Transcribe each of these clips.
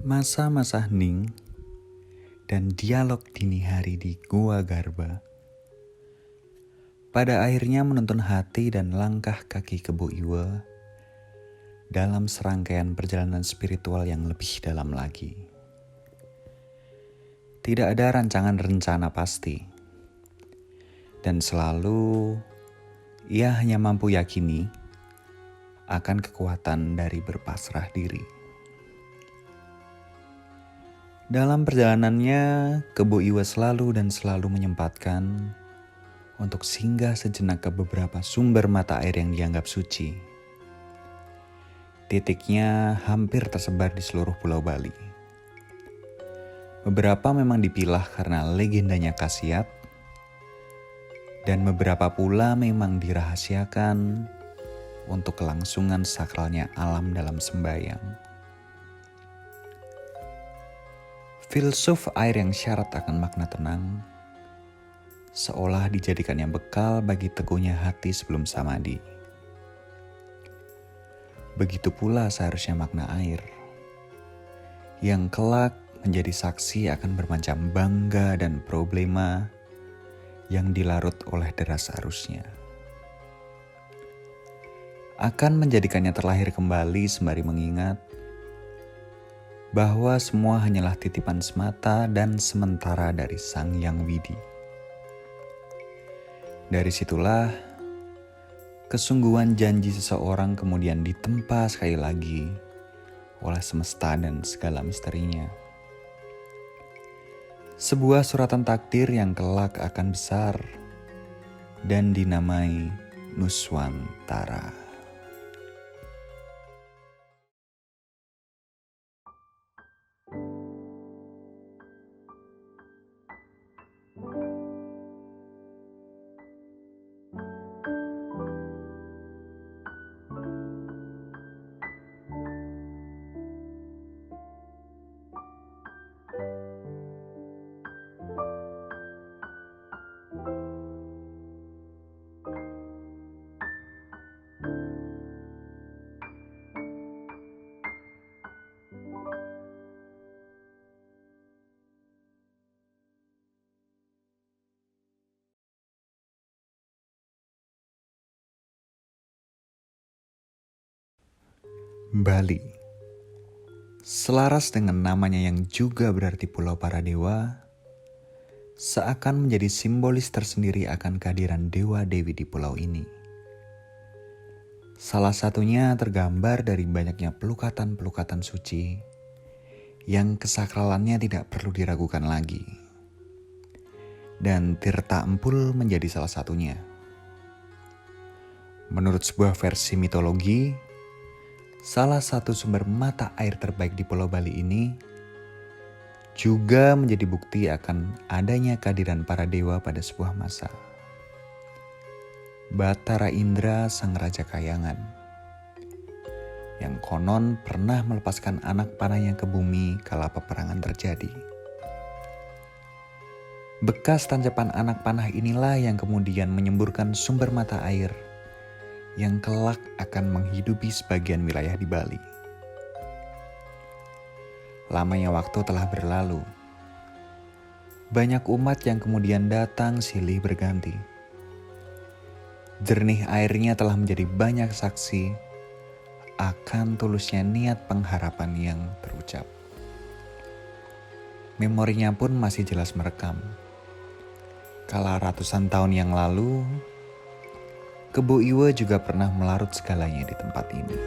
Masa-masa hening dan dialog dini hari di Gua Garba pada akhirnya menuntun hati dan langkah kaki Kebo Iwa dalam serangkaian perjalanan spiritual yang lebih dalam lagi. Tidak ada rancangan rencana pasti, dan selalu ia hanya mampu yakini akan kekuatan dari berpasrah diri. Dalam perjalanannya, Kebo Iwa selalu menyempatkan untuk singgah sejenak ke beberapa sumber mata air yang dianggap suci. Titiknya hampir tersebar di seluruh Pulau Bali. Beberapa memang dipilah karena legendanya khasiat, dan beberapa pula memang dirahasiakan untuk kelangsungan sakralnya alam dalam sembahyang. Filsuf air yang syarat akan makna tenang, seolah dijadikannya bekal bagi teguhnya hati sebelum samadi. Begitu pula seharusnya makna air, yang kelak menjadi saksi akan bermacam bangga dan problema yang dilarut oleh deras arusnya. Akan menjadikannya terlahir kembali sembari mengingat bahwa semua hanyalah titipan semata dan sementara dari Sang Yang Widi. Dari situlah, kesungguhan janji seseorang kemudian ditempa sekali lagi oleh semesta dan segala misterinya. Sebuah suratan takdir yang kelak akan besar dan dinamai Nuswantara. Bali, selaras dengan namanya yang juga berarti Pulau Para Dewa, seakan menjadi simbolis tersendiri akan kehadiran dewa-dewi di pulau ini. Salah satunya tergambar dari banyaknya pelukatan-pelukatan suci yang kesakralannya tidak perlu diragukan lagi. Dan Tirta Empul menjadi salah satunya. Menurut sebuah versi mitologi, salah satu sumber mata air terbaik di Pulau Bali ini juga menjadi bukti akan adanya kehadiran para dewa pada sebuah masa. Batara Indra sang Raja Kayangan, yang konon pernah melepaskan anak panahnya ke bumi kala peperangan terjadi. Bekas tancapan anak panah inilah yang kemudian menyemburkan sumber mata air yang kelak akan menghidupi sebagian wilayah di Bali. Lamanya waktu telah berlalu. Banyak umat yang kemudian datang silih berganti. Jernih airnya telah menjadi banyak saksi akan tulusnya niat pengharapan yang terucap. Memorinya pun masih jelas merekam. Kala ratusan tahun yang lalu, Kebo Iwa juga pernah melarut segalanya di tempat ini.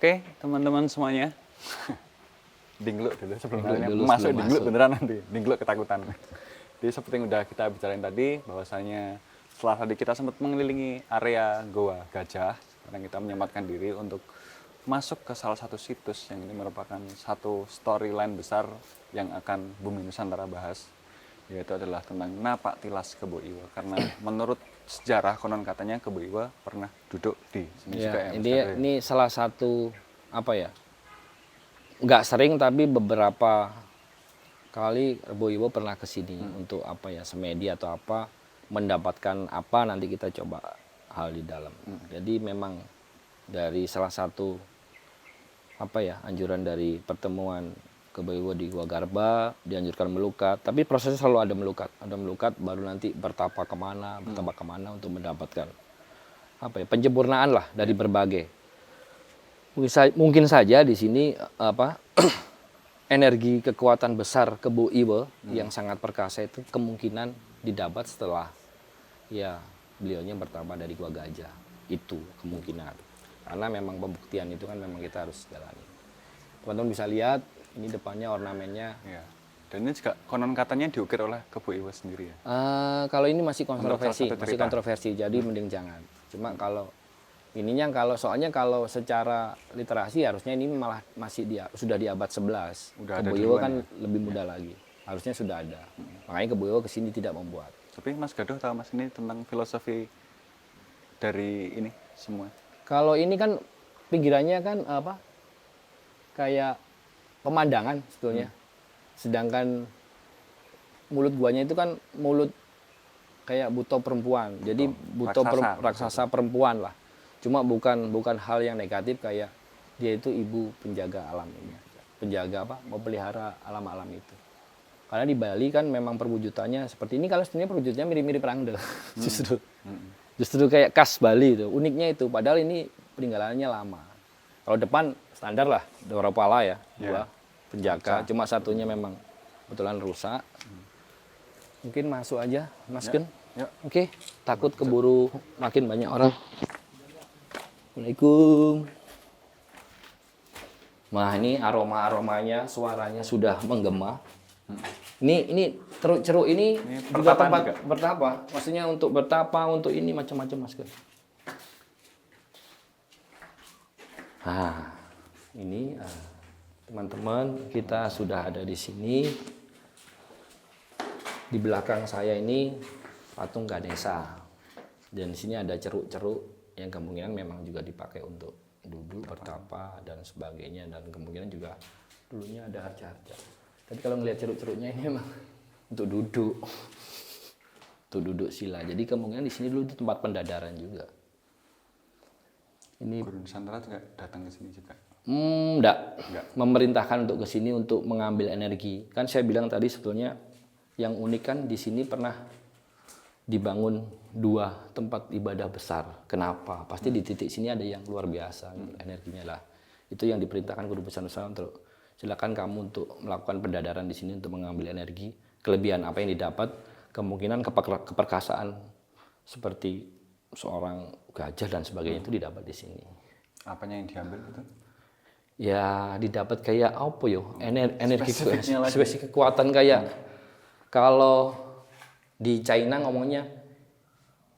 Oke, teman-teman semuanya. Dingluk dulu sebelum Dulu masuk sebelum dingluk masuk. beneran nanti. Dingluk ketakutan. Jadi seperti yang udah kita bicarain tadi, bahwasanya setelah tadi kita sempat mengelilingi area Goa Gajah, sekarang kita menyempatkan diri untuk masuk ke salah satu situs yang ini merupakan satu storyline besar yang akan Bumi Nusantara bahas, yaitu adalah tentang Napak Tilas Kebo Iwa. Karena menurut sejarah konon katanya Kebo Iwa pernah duduk di sini juga ya, Mas Kado ya? Ini salah satu apa ya? Nggak sering tapi beberapa kali Rebo Iwo pernah ke sini untuk apa ya, semedi atau apa, mendapatkan apa nanti kita coba hal di dalam. Jadi memang dari salah satu apa ya, anjuran dari pertemuan Kebo Iwo di Gua Garba dianjurkan melukat, tapi prosesnya selalu ada melukat baru nanti bertapa kemana untuk mendapatkan apa ya, penyempurnaan lah dari berbagai. Mungkin saja di sini apa energi kekuatan besar Kebo Iwo yang sangat perkasa itu kemungkinan didapat setelah ya beliaunya bertambah dari Gua Gajah. Itu kemungkinan. Karena memang pembuktian itu kan memang kita harus jalani. Teman-teman bisa lihat ini depannya ornamennya. Iya. Dan ini juga konon katanya diukir oleh Kebo Iwa sendiri ya. Kalau ini masih kontroversi, salah satu cerita. jadi mending jangan. Cuma kalau ininya soalnya kalau secara literasi harusnya ini malah sudah di abad 11. Udah ada Kebo Iwo duluan kan ya? lebih muda lagi. Harusnya sudah ada. Makanya Kebo Iwo kesini tidak membuat. Tapi Mas Gaduh tahu Mas ini tentang filosofi dari ini semua. Kalau ini kan pinggirannya kan apa? Kayak pemandangan sebetulnya. Sedangkan mulut guanya itu kan mulut kayak buto perempuan. Jadi buto raksasa perempuan lah. Cuma bukan hal yang negatif kayak dia itu ibu penjaga alam ini. Penjaga apa? Memelihara alam-alam itu. Karena di Bali kan memang perwujudannya seperti ini. Kalau sebenarnya perwujudannya mirip-mirip rangde. Justru kayak khas Bali itu. Uniknya itu. Padahal ini peninggalannya lama. Kalau depan standar lah. Dora pala ya. Dua penjaga. Cuma satunya memang kebetulan rusak. Mungkin masuk aja Mas Gen. Ya. Oke. Takut keburu makin banyak orang. Assalamualaikum. Nah ini aromanya, suaranya sudah menggema. Ini ceruk ini juga tempat bertapa. Maksudnya untuk bertapa, untuk ini macam-macam Mas Gen. Nah, ini teman-teman kita sudah ada di sini. Di belakang saya ini patung Ganesha. Dan di sini ada ceruk-ceruk yang kemungkinan memang juga dipakai untuk duduk, bertapa dan sebagainya, dan kemungkinan juga dulunya ada harja-harja. Tapi kalau ngelihat ceruk-ceruknya ini memang untuk duduk. Untuk duduk sila. Jadi kemungkinan di sini dulu itu tempat pendadaran juga. Ini Guru Nusantara juga datang ke sini juga. enggak. Memerintahkan untuk ke sini untuk mengambil energi. Kan saya bilang tadi sebetulnya yang unik kan di sini pernah dibangun 2 tempat ibadah besar. Kenapa? Pasti di titik sini ada yang luar biasa energinya lah. Itu yang diperintahkan Guru Besar Nusantara untuk silakan kamu untuk melakukan pendadaran di sini untuk mengambil energi. Kelebihan apa yang didapat, kemungkinan keperkasaan seperti seorang gajah dan sebagainya itu didapat di sini. Apanya yang diambil itu? Ya didapat kayak apa yo? Energi Spesifiknya lagi. spesifik kekuatan kayak kalau di China ngomongnya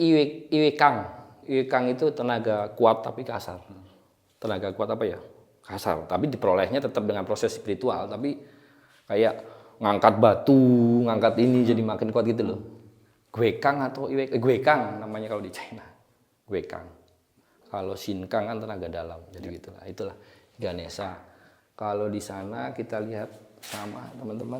Iwe Kang. Iwe Kang itu tenaga kuat tapi kasar. Tenaga kuat apa ya? Kasar, tapi diperolehnya tetap dengan proses spiritual, tapi kayak ngangkat batu, ngangkat ini jadi makin kuat gitu loh. Gwekang atau Gwekang namanya kalau di China. Gwekang. Kalau Shinkang kan tenaga dalam, jadi gitulah. Itulah Ganesha. Kalau di sana kita lihat sama teman-teman.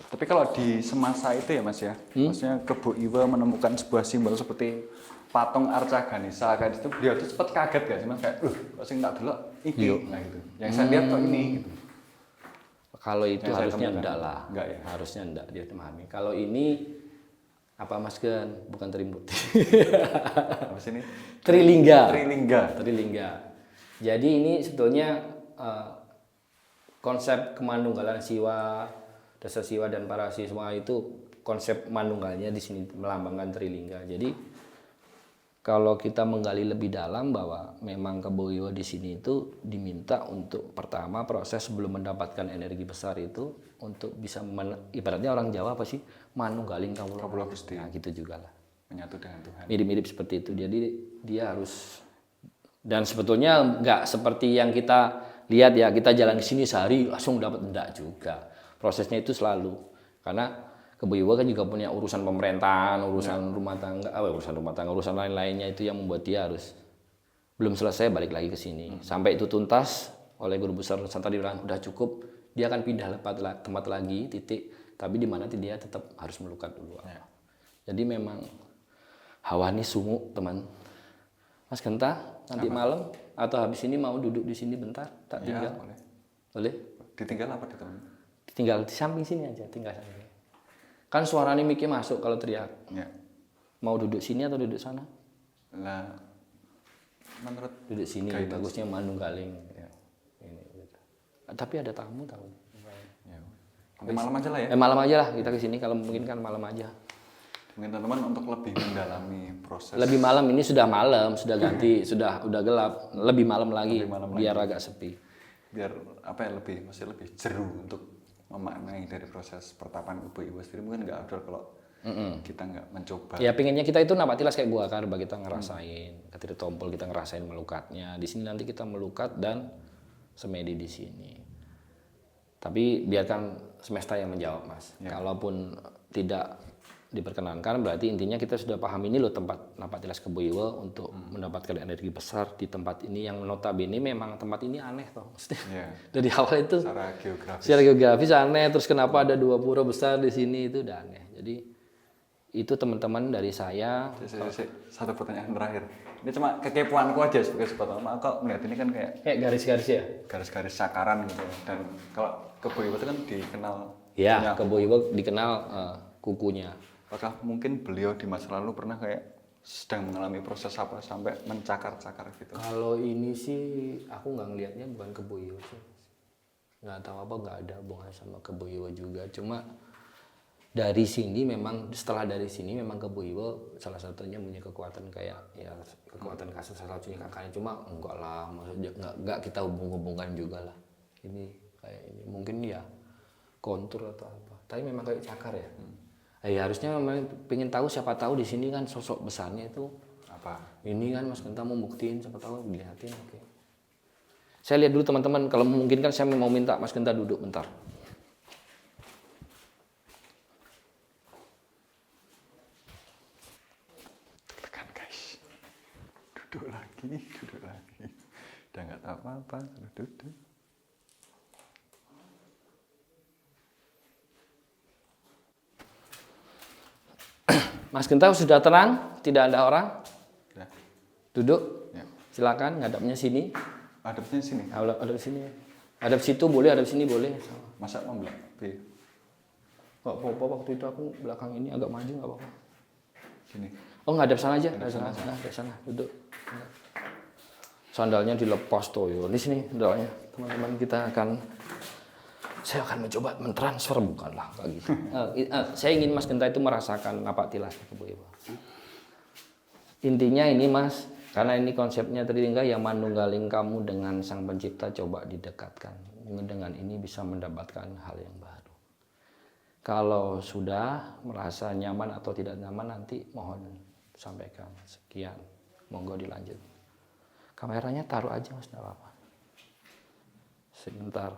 Tapi kalau di semasa itu ya Mas ya, maksudnya Kebo Iwa menemukan sebuah simbol seperti patung arca Ganesha kayak itu, dia tuh sempat kaget gak sih Mas, kayak kok sing tak delok iki nah gitu. Yang saya lihat kok ini gitu. Kalau itu Yang saya harusnya temukan. enggak lah. Enggak ya? Harusnya enggak dia memahami. Kalau ini apa Mas Gen? Bukan Trimurti. Apa sih ini? Trilingga. Trilingga. Jadi ini sebetulnya konsep kemandunggalan Siwa, Dasa Siwa dan para siswa itu konsep manunggalnya di sini melambangkan Trilingga. Jadi kalau kita menggali lebih dalam bahwa memang Keboiwa di sini itu diminta untuk pertama proses sebelum mendapatkan energi besar itu untuk bisa ibaratnya orang Jawa apa sih manunggaling kawula Gusti. Nah, gitu juga lah. Menyatu dengan Tuhan. Mirip-mirip seperti itu. Jadi dia harus, dan sebetulnya nggak seperti yang kita lihat ya, kita jalan ke sini sehari langsung dapat, enggak juga. Prosesnya itu selalu, karena Keboiwa kan juga punya urusan pemerintahan, urusan rumah tangga, urusan lain-lainnya itu yang membuat dia harus belum selesai balik lagi ke sini. Sampai itu tuntas oleh Guru Besar Nusantara bilang udah cukup, dia akan pindah tempat lagi titik, tapi di mana dia tetap harus melukat dulu. Ya. Jadi memang hawa ini sungguh teman. Mas Genta nanti malam atau habis ini mau duduk di sini bentar, tak tinggal? Boleh. Boleh? Ditinggal apa di teman? Tinggal di samping sini aja, tinggal samping. Kan suaranya mikir masuk kalau teriak. Ya. Mau duduk sini atau duduk sana? Lah, menurut Duduk sini, guidance. bagusnya manunggaling. Ya. Ini, gitu. Tapi ada tamu tahu. Ya. Nanti malam aja lah ya. Malam aja lah kita ke sini kalau mungkin kan malam aja. Mungkin teman-teman untuk lebih mendalami proses. Lebih malam ini sudah malam, sudah ganti, udah gelap. Lebih malam lagi, Lebih malam biar agak sepi. Biar apa ya, masih lebih jeru untuk memaknai dari proses pertapaan Keboiwa sendiri. Mungkin nggak afdol kalau kita nggak mencoba. Ya pengennya kita itu napak tilas kayak gua Karba, kita ngerasain ketir tompol, kita ngerasain melukatnya. Di sini nanti kita melukat dan semedi di sini. Tapi biarkan semesta yang menjawab, Mas. Ya. Kalaupun tidak diperkenankan, berarti intinya kita sudah paham ini loh tempat napak tilas Keboiwa untuk mendapatkan energi besar di tempat ini yang notabene memang tempat ini aneh toh. Ya. Dari awal itu Secara geografis aneh, terus kenapa ada 2 pura besar di sini itu udah aneh. Jadi itu teman-teman dari saya. Satu pertanyaan terakhir. Ini cuma kekepoanku aja sebagai sobat lama. Kok melihat ini kan kayak Garis-garis ya. garis-garis sakaran gitu. Dan kalau Keboiwa itu kan dikenal. Ya, Keboiwa dikenal kukunya. Apakah mungkin beliau di masa lalu pernah kayak sedang mengalami proses apa sampai mencakar-cakar gitu? Kalau ini sih aku nggak ngelihatnya bukan Keboiwa sih. Nggak tahu apa, nggak ada hubungan sama Keboiwa juga. Cuma dari sini memang, setelah dari sini memang Keboiwa salah satunya punya kekuatan kayak ya kekuatan kasus salah satunya kakaknya. Cuma enggak lah, maksudnya enggak kita hubung-hubungkan juga lah. Ini kayak ini mungkin ya kontur atau apa. Tapi memang kayak cakar ya. Ya harusnya memang pengen tahu, siapa tahu di sini kan sosok besarnya itu Apa? ini kan Mas Genta mau buktiin, siapa tahu dilihatin. Oke. Saya lihat dulu teman-teman, kalau memungkinkan saya mau minta Mas Genta duduk bentar. Tekan guys. Duduk lagi. Udah nggak tahu apa-apa, duduk. Mas Genta sudah tenang, tidak ada orang. Udah. Duduk. Ya. Silakan ngadapnya sini. Hadapnya sini. Hadap sini. Hadap situ boleh, hadap sini boleh. Masa mau belak? Nggak apa-apa, waktu itu aku belakang ini agak maju nggak apa-apa. Sini. Oh ngadap sana aja, ngadap sana, duduk. Sandalnya dilepas tuh, yo. Di sini sandalnya. Teman-teman saya akan mencoba mentransfer, bukanlah kayak gitu. Saya ingin Mas Genta itu merasakan napak tilas Keboiwa. Intinya ini Mas, karena ini konsepnya Tridingga yang manunggaling kamu dengan Sang Pencipta, coba didekatkan. Dengan ini bisa mendapatkan hal yang baru. Kalau sudah merasa nyaman atau tidak nyaman, nanti mohon sampaikan. Sekian, monggo dilanjut. Kameranya taruh aja Mas, tidak apa-apa. Sebentar.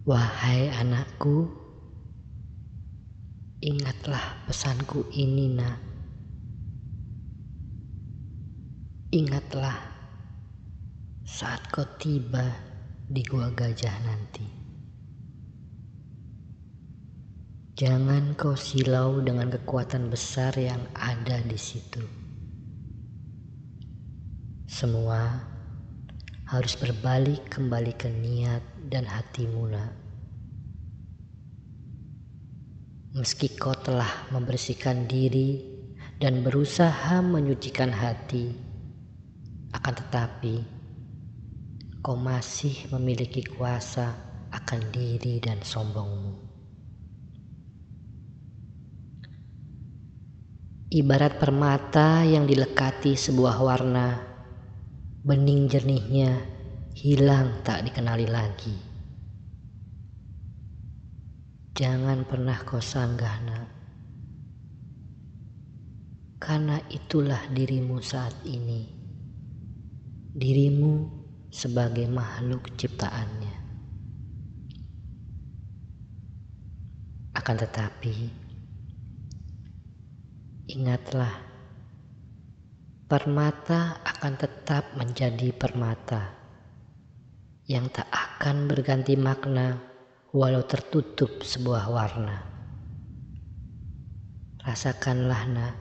Wahai anakku, ingatlah pesanku ini, nak. Ingatlah saat kau tiba di gua gajah nanti. Jangan kau silau dengan kekuatan besar yang ada di situ. Semua harus berbalik kembali ke niat dan hatimu, nak. Meski kau telah membersihkan diri dan berusaha menyucikan hati, akan tetapi kau masih memiliki kuasa akan diri dan sombongmu. Ibarat permata yang dilekati sebuah warna, bening jernihnya hilang tak dikenali lagi. Jangan pernah kau sanggah, nak. Karena itulah dirimu saat ini. Dirimu sebagai makhluk ciptaannya. Akan tetapi, ingatlah, permata akan tetap menjadi permata yang tak akan berganti makna walau tertutup sebuah warna. Rasakanlah, nak,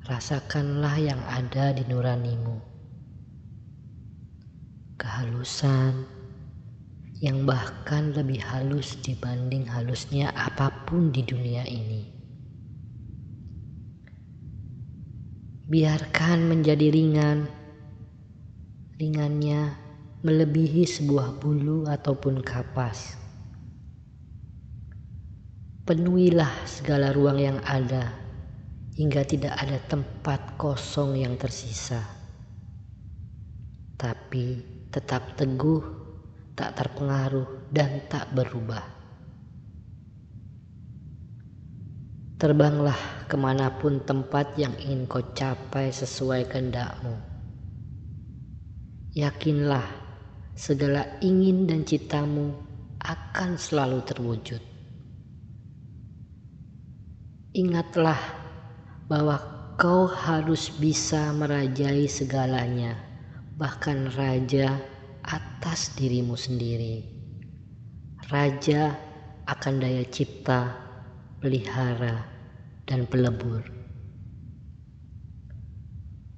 rasakanlah yang ada di nuranimu. Kehalusan yang bahkan lebih halus dibanding halusnya apapun di dunia ini. Biarkan menjadi ringan, ringannya melebihi sebuah bulu ataupun kapas. Penuhilah segala ruang yang ada, hingga tidak ada tempat kosong yang tersisa. Tapi tetap teguh, tak terpengaruh, dan tak berubah. Terbanglah kemanapun tempat yang ingin kau capai sesuai kehendakmu. Yakinlah segala ingin dan citamu akan selalu terwujud. Ingatlah bahwa kau harus bisa merajai segalanya, bahkan raja atas dirimu sendiri. Raja akan daya cipta, pelihara, dan pelebur.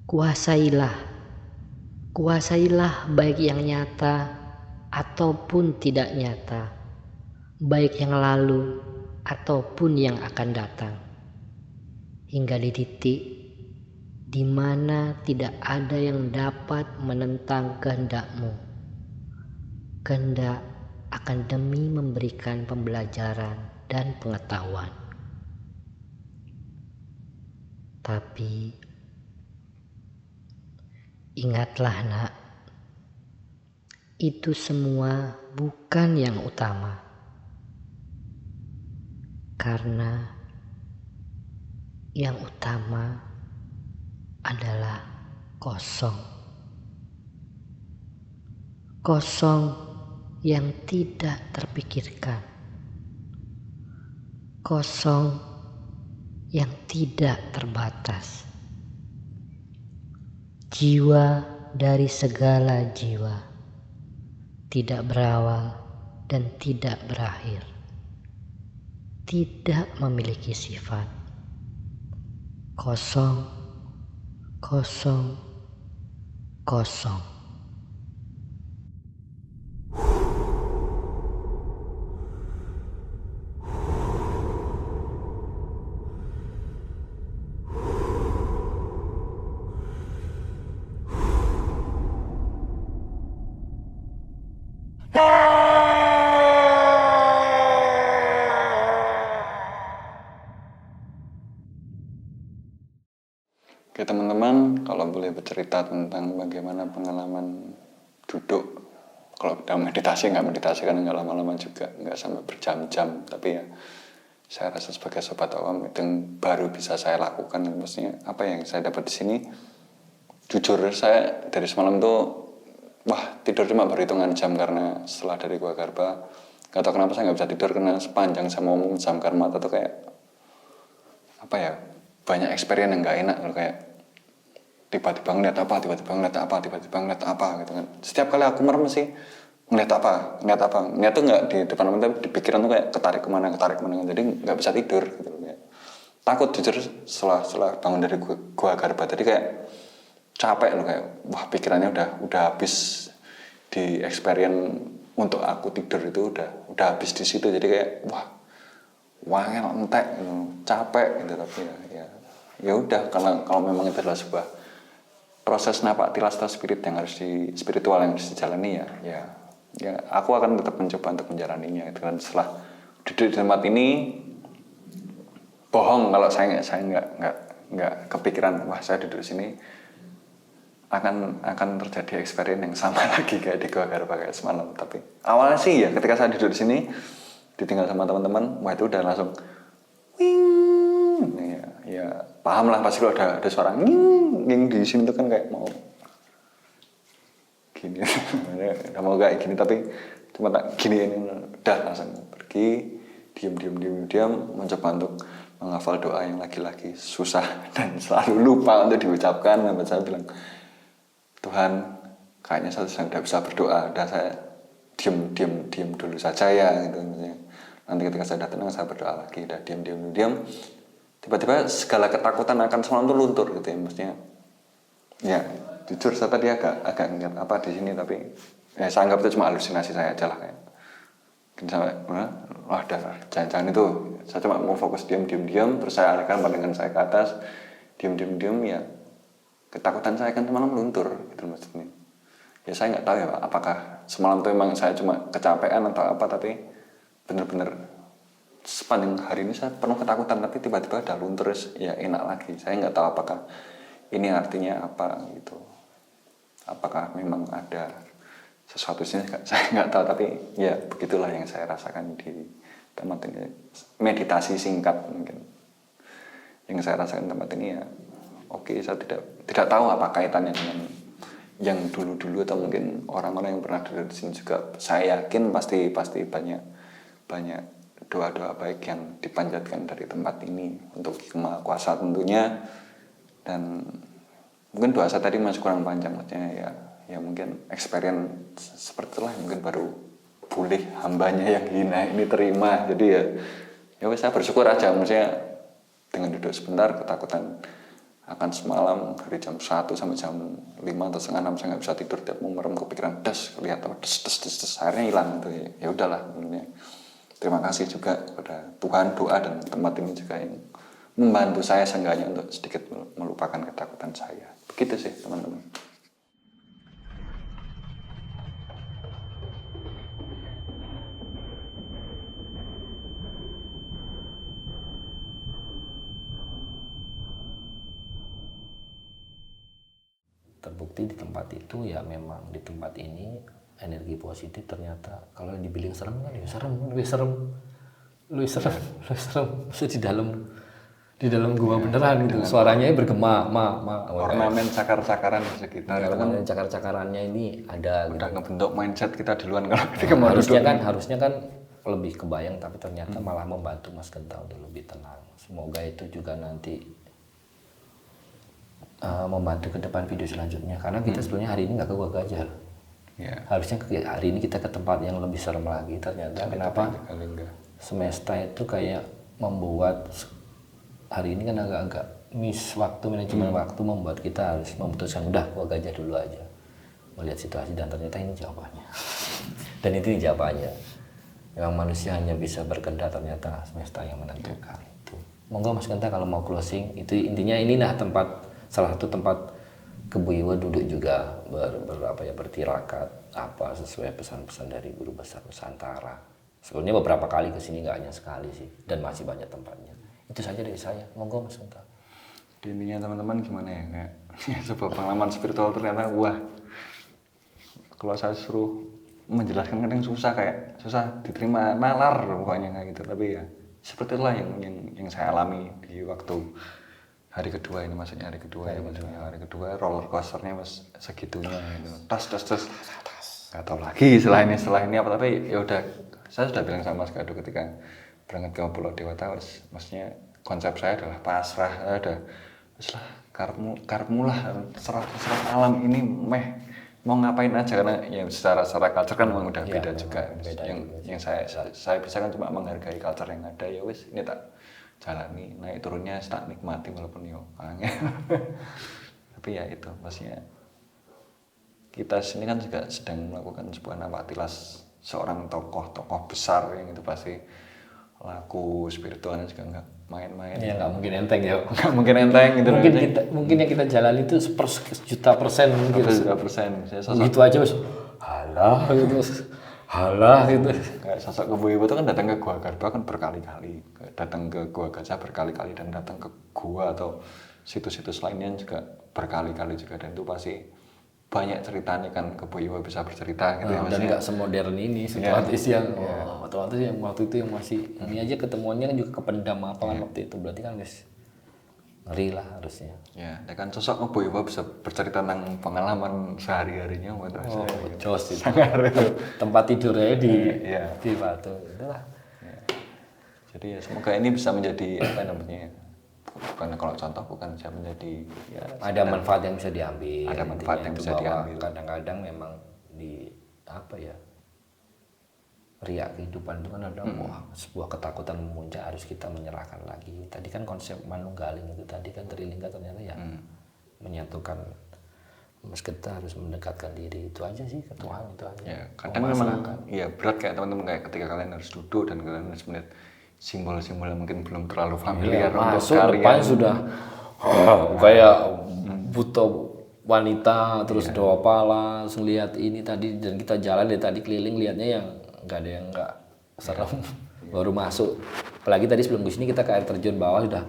Kuasailah baik yang nyata ataupun tidak nyata, baik yang lalu ataupun yang akan datang, hingga di titik di mana tidak ada yang dapat menentang kehendakmu. Kehendak akan demi memberikan pembelajaran dan pengetahuan. Tapi ingatlah, nak, itu semua bukan yang utama. Karena yang utama adalah kosong. Kosong yang tidak terpikirkan. Kosong yang tidak terbatas. Jiwa dari segala jiwa, tidak berawal dan tidak berakhir. Tidak memiliki sifat. Kosong, kosong, kosong. Oke teman-teman, kalau boleh bercerita tentang bagaimana pengalaman duduk, kalau udah meditasi, nggak meditasi kan nggak lama-lama juga, nggak sampai berjam-jam, tapi ya saya rasa sebagai sobat awam itu yang baru bisa saya lakukan. Maksudnya apa yang saya dapat di sini, jujur saya dari semalam tuh tidur cuma berhitungan jam, karena setelah dari Gua Garba Gak tau kenapa saya nggak bisa tidur karena sepanjang saya mau memejamkan mata tuh kayak apa ya, banyak experience yang nggak enak loh, kayak tiba-tiba ngeliat apa, tiba-tiba ngeliat apa, tiba-tiba ngeliat apa gitu kan. Setiap kali aku merem sih ngeliat apa, ngeliat tuh nggak di depan mata, di pikiran tuh kayak ketarik kemana, jadi nggak bisa tidur gitu loh. Kayak takut jujur setelah bangun dari gua Garba tadi kayak capek loh, kayak wah pikirannya udah habis di experience untuk aku tidur itu udah habis di situ, jadi kayak wangel entek gitu, capek gitu. Tapi ya udah, kalau memang itu adalah sebuah proses napak tilas atau spiritual yang harus dijalani ya aku akan tetap mencoba untuk menjalaninya gitu kan. Setelah duduk di tempat ini, bohong kalau saya nggak kepikiran wah saya duduk di sini akan terjadi experience yang sama lagi kayak di Gua Garba kayak semalam. Tapi awalnya sih ya ketika saya duduk di sini ditinggal sama teman-teman, wah itu udah langsung wing, ya paham lah pasti kalau ada suara nging di sini tuh kan kayak mau gini, udah mau kayak gini tapi cuma tak gini ini udah langsung pergi, diam mencoba untuk menghafal doa yang lagi-lagi susah dan selalu lupa untuk diucapkan. Sampai saya bilang, Tuhan, kayaknya saya sedang tidak bisa berdoa, udah saya diam dulu saja ya gitu. Nanti ketika saya sudah tenang saya berdoa lagi, udah diam. Tiba-tiba segala ketakutan akan semalam itu luntur gitu ya, maksudnya. Ya, jujur saya tadi agak ingat apa di sini, tapi ya saya anggap itu cuma halusinasi saya aja lah kayak. Sampai, wah udah jangan itu. Saya cuma mau fokus diam, terus saya alihkan pandangan saya ke atas, diam ya. Ketakutan saya kan semalam luntur gitu maksudnya. Ya saya nggak tahu ya Pak, apakah semalam itu memang saya cuma kecapean atau apa, tapi benar-benar sepanjang hari ini saya penuh ketakutan, tapi tiba-tiba udah luntur ya enak lagi. Saya nggak tahu apakah ini artinya apa gitu. Apakah memang ada sesuatu sini, saya nggak tahu, tapi ya begitulah yang saya rasakan di tempat ini. Meditasi singkat mungkin yang saya rasakan di tempat ini ya. Oke, saya tidak tahu apa kaitannya dengan yang dulu-dulu atau mungkin orang-orang yang pernah duduk di sini juga. Saya yakin pasti banyak doa-doa baik yang dipanjatkan dari tempat ini untuk Maha Kuasa tentunya. Dan mungkin doa saya tadi masih kurang panjang, maksudnya ya mungkin experience seperti itulah mungkin baru boleh hambanya yang hina ini terima. Jadi ya saya bersyukur aja, maksudnya dengan duduk sebentar ketakutan akan semalam dari jam 1 sampai jam 5 atau setengah 6 saya nggak bisa tidur, tiap mau merem kepikiran lihat apa des akhirnya hilang gitu ya udahlah. Terima kasih juga kepada Tuhan, doa dan tempat ini juga yang membantu saya seenggaknya untuk sedikit melupakan ketakutan saya. Begitu sih teman-teman. Terbukti di tempat itu ya memang di tempat ini energi positif ternyata kalau dibilang serem kan ya lebih serem so, di dalam gua beneran gitu, suaranya bergema Ornamen cakar-cakaran di sekitar itu kan cakar-cakarannya ini ada udah gitu. ngebentuk mindset kita duluan kalau harusnya kan lebih kebayang, tapi ternyata malah membantu Mas Genta untuk lebih tenang. Semoga itu juga nanti membantu ke depan video selanjutnya, karena kita sebenarnya hari ini nggak ke Gua Gajah. Harusnya hari ini kita ke tempat yang lebih serem lagi. Ternyata kenapa semesta itu kayak membuat hari ini kan agak-agak miss waktu, manajemen waktu membuat kita harus memutuskan udah Gua Gajah dulu aja melihat situasi, dan ternyata ini jawabannya. Dan itu jawabannya. Memang manusia hanya bisa berkehendak, ternyata semesta yang menentukan itu. Monggo Mas Genta kalau mau closing, itu intinya ini nah salah satu tempat Kebo Iwa duduk juga bertirakat apa sesuai pesan-pesan dari Guru Besar Nusantara. Sebenarnya beberapa kali kesini, nggak hanya sekali sih, dan masih banyak tempatnya. Itu saja dari saya. Monggo Mas Genta. Intinya teman-teman gimana ya, kayak sebuah pengalaman spiritual ternyata wah, kalau saya suruh menjelaskan kadang susah diterima, nalar pokoknya kayak gitu. Tapi ya seperti itulah yang saya alami di waktu hari kedua ini, maksudnya hari kedua roller coasternya mas segitunya gitu. Tas nggak tahu lagi setelah ini apa, tapi ya udah saya sudah bilang sama Mas Kado ketika berangkat ke Pulau Dewata, maksudnya konsep saya adalah pasrah, saya ada lah karepmu lah, serah alam ini mau ngapain aja, karena yang secara culture kan memang udah beda juga. beda, yang saya bisa kan cuma menghargai culture yang ada, ya wis ini tak jalani, naik turunnya tak nikmati walaupun yo tapi ya itu maksudnya kita sini kan juga sedang melakukan sebuah napak tilas seorang tokoh besar yang itu pasti laku spiritualnya juga nggak main-main. Ya nggak mungkin enteng ya. Nggak mungkin enteng gitu. Mungkin yang kita jalani itu sejuta persen gitu. 100%. Begitu aja mas, halah gitu. Kayak sosok Kebo Iwo itu kan datang ke Gua Garba kan berkali-kali, datang ke Gua Gajah berkali-kali, dan datang ke gua atau situs-situs lainnya juga berkali-kali juga, dan itu pasti banyak ceritanya kan Kebo Iwo bisa bercerita gitu ya mas. Dan nggak semodern ini otomatis yang otomatis yang waktu itu yang masih ini aja ketemuannya kan juga kependam apa kan waktu itu, berarti kan guys ngeri lah harusnya. Ya, kan sosok Kebo Iwo bisa bercerita tentang pengalaman sehari-harinya buat saya. Jos itu. Tempat tidurnya di Batu itulah. Ya. Jadi ya semoga ini bisa menjadi apa namanya, bukan kalau contoh, bukan bisa menjadi ya, ada manfaat yang bisa diambil. Ada manfaat yang bisa diambil. Kadang-kadang memang di apa ya, riak kehidupan itu kan ada sebuah ketakutan memuncak, harus kita menyerahkan lagi. Tadi kan konsep Manunggaling itu tadi kan Trilingga ternyata ya menyatukan, mas kita harus mendekatkan diri, itu aja sih ke Tuhan, itu aja. Ya, kadang memang ya berat kayak teman-teman kayak ketika kalian harus duduk dan kalian harus melihat simbol-simbol yang mungkin belum terlalu familiar untuk kalian. Depan sudah kayak buta wanita, terus doa pala, terus lihat ini tadi, dan kita jalan dari tadi keliling lihatnya yang nggak ada yang nggak serem. Baru masuk, apalagi tadi sebelum kesini kita ke air terjun bawah sudah,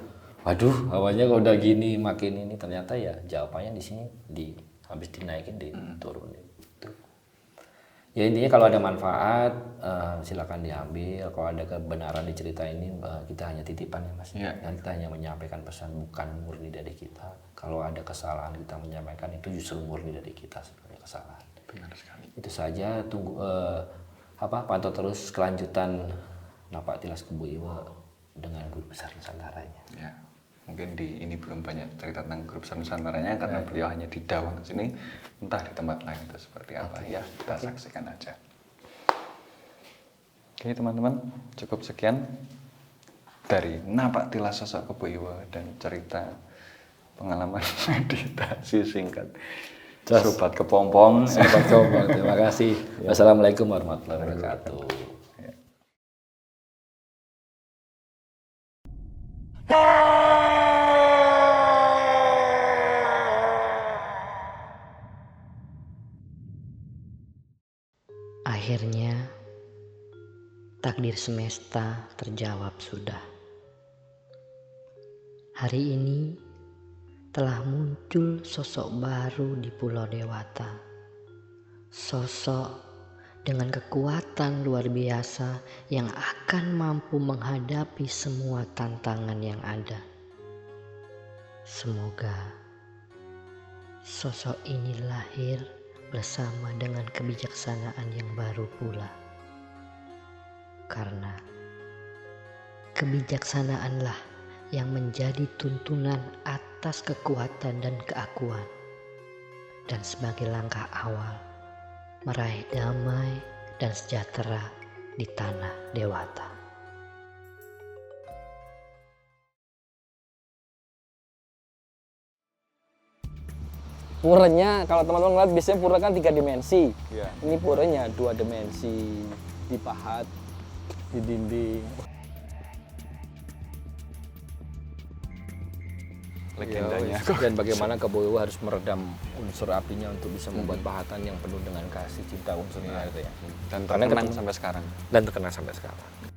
waduh hawanya kok udah gini, makin ini, ternyata ya jawabannya di sini, habis dinaikin diturunin. Ya intinya kalau ada manfaat silakan diambil, kalau ada kebenaran di cerita ini kita hanya titipan ya mas, dan kita hanya menyampaikan pesan, bukan murni dari kita. Kalau ada kesalahan kita menyampaikan, itu justru murni dari kita sebenarnya kesalahan. Benar sekali. Itu saja, tunggu pantau terus kelanjutan napak tilas Kebo Iwo dengan Guru Besar Nusantaranya. Ya. Mungkin ini belum banyak cerita tentang Guru Besar Nusantaranya karena beliau hanya di Dawang sini, entah di tempat lain itu seperti apa. Ya, kita saksikan aja. Oke teman-teman, cukup sekian dari napak tilas sosok Kebo Iwo dan cerita pengalaman meditasi singkat Sobat Kepompong. Sobat Kepompong, terima kasih. Wassalamualaikum warahmatullahi wabarakatuh. Akhirnya takdir semesta terjawab sudah. Hari ini telah muncul sosok baru di Pulau Dewata. Sosok dengan kekuatan luar biasa yang akan mampu menghadapi semua tantangan yang ada. Semoga sosok ini lahir bersama dengan kebijaksanaan yang baru pula. Karena kebijaksanaanlah yang menjadi tuntunan atas kekuatan dan keakuan, dan sebagai langkah awal meraih damai dan sejahtera di tanah Dewata. Puranya kalau teman-teman lihat biasanya pura kan 3 dimensi. Ya. Ini puranya 2 dimensi, dipahat di dinding. Legendanya. Dan bagaimana Kebo Iwo harus meredam unsur apinya untuk bisa membuat pahatan yang penuh dengan kasih cinta unsurnya itu ya. Dan terkenang sampai sekarang. Dan terkenang sampai sekarang.